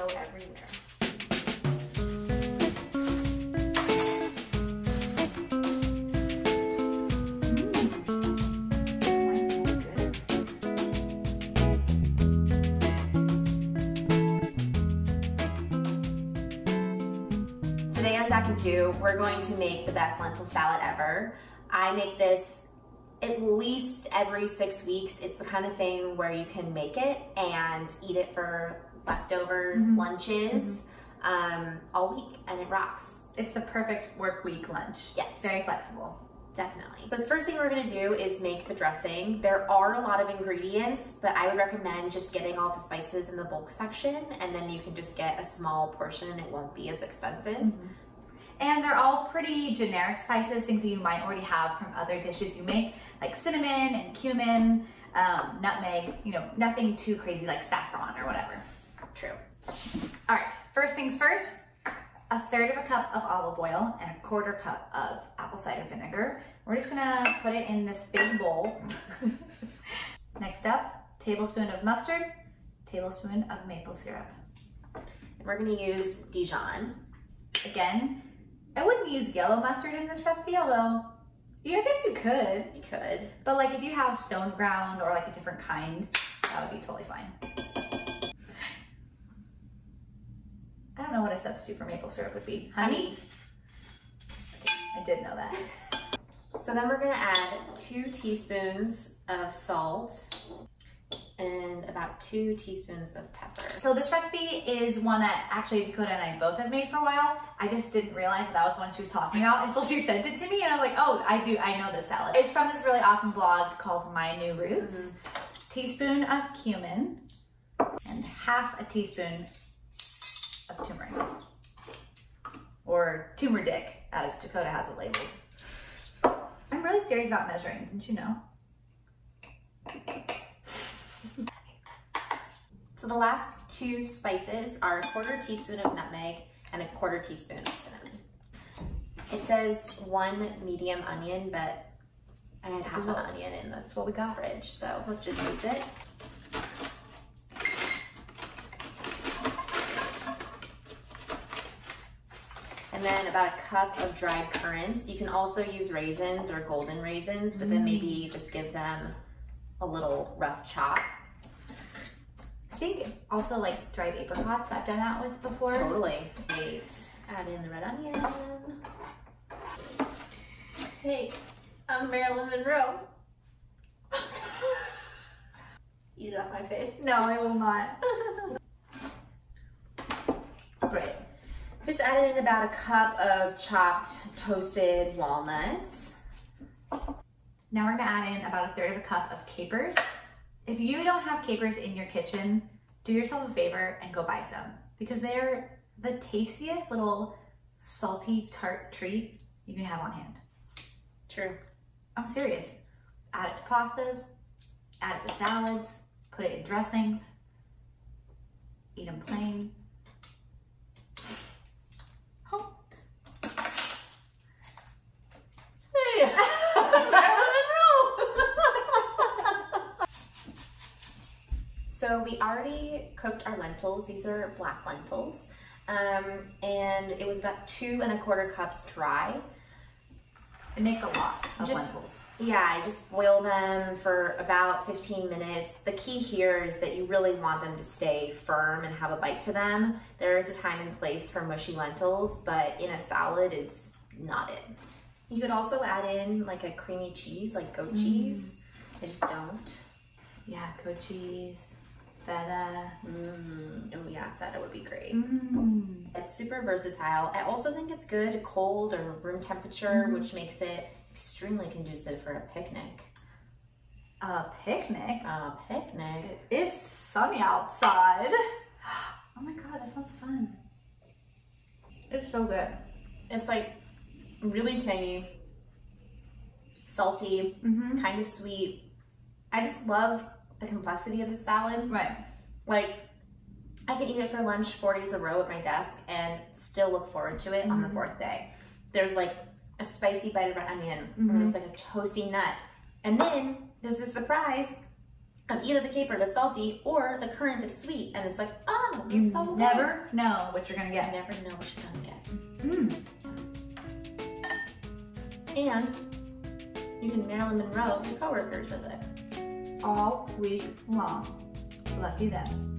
go everywhere. Today on Dak and Ju, we're going to make the best lentil salad ever. I make this at least every 6 weeks. It's the kind of thing where you can make it and eat it for leftover lunches all week, and it rocks. It's the perfect work week lunch. Yes. Very flexible. Definitely. So the first thing we're gonna do is make the dressing. There are a lot of ingredients, but I would recommend just getting all the spices in the bulk section, and then you can just get a small portion and it won't be as expensive. And they're all pretty generic spices, things that you might already have from other dishes you make, like cinnamon and cumin, nutmeg, you know, nothing too crazy like saffron or whatever. True. All right, first things first, 1/3 of a cup of olive oil and 1/4 cup of apple cider vinegar. We're just gonna put it in this big bowl. Next up, tablespoon of mustard, tablespoon of maple syrup. And we're gonna use Dijon. Again, I wouldn't use yellow mustard in this recipe, although I guess you could. You could. But like if you have stone ground or like a different kind, that would be totally fine. I don't know what a substitute for maple syrup would be. Honey? I did know that. So then we're gonna add 2 teaspoons of salt and about 2 teaspoons of pepper. So this recipe is one that actually Dakota and I both have made for a while. I just didn't realize that was the one she was talking about until she sent it to me, and I was like, oh, I know this salad. It's from this really awesome blog called My New Roots. Teaspoon of cumin and 1/2 teaspoon of turmeric, or turmeric as Dakota has it labeled. I'm really serious about measuring, didn't you know? So the last 2 spices are 1/4 teaspoon of nutmeg and 1/4 teaspoon of cinnamon. It says 1 medium onion, but I had half an onion in the what we got fridge, so let's just use it. And then about 1 cup of dried currants. You can also use raisins or golden raisins, but then maybe just give them a little rough chop. I think also like dried apricots, I've done that with before. Totally. Great. Add in the red onion. Hey, I'm Marilyn Monroe. Eat it off my face. No, I will not. Great. Just added in about 1 cup of chopped toasted walnuts. Now we're gonna add in about 1/3 of a cup of capers. If you don't have capers in your kitchen, do yourself a favor and go buy some, because they're the tastiest little salty tart treat you can have on hand. True. I'm serious. Add it to pastas, add it to salads, put it in dressings, eat them plain. Oh. Hey. So we already cooked our lentils. These are black lentils. And it was about 2 1/4 cups dry. It makes a lot of lentils. Yeah, I just boil them for about 15 minutes. The key here is that you really want them to stay firm and have a bite to them. There is a time and place for mushy lentils, but in a salad is not it. You could also add in like a creamy cheese, like goat cheese. I just don't. Yeah, goat cheese, feta. Oh yeah, feta would be great. It's super versatile. I also think it's good cold or room temperature, which makes it extremely conducive for a picnic. A picnic? A picnic. It's sunny outside. Oh my god, that sounds fun. It's so good. It's like really tangy, salty, kind of sweet. I just love the complexity of the salad. Right. Like, I can eat it for lunch 4 days in a row at my desk and still look forward to it on the 4th day. There's like a spicy bite of red onion, or there's like a toasty nut. And then there's a surprise, Either the caper that's salty or the currant that's sweet, and it's like, oh, this is so good. You never know what you're gonna You get. never know what you're gonna get. And you can Marilyn Monroe your coworkers with it. All week long. Lucky them.